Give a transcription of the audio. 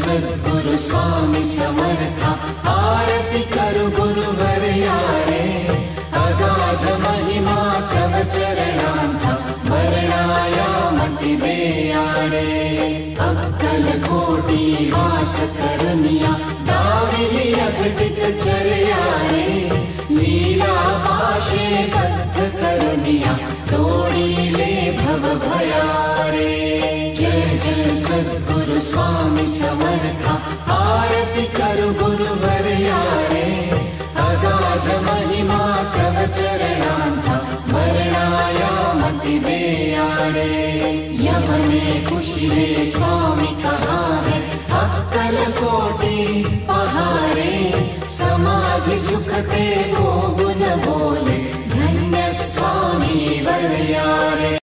सद्गुरु स्वामी समर्था आरती करु गुरुवर यारे अगाध महिमा तव चरणांचा वर्णाया मती दे यारे अक्कल कोटी वास करुनिया दाविली अघटित चर्या रे लीला पाशे बद्ध करुनिया तोडीले भव भयारे जय जय सद्गुरु स्वामी समर्था आरती करु गुरुवर यारे अगाध महिमा तव चरणांचा वर्णाया मती दे यारे यमने कुशिले स्वामी कहा है अक्कल कोटी पहारे समाधि सुखते को गुण बोले धन्य स्वामी वर यारे।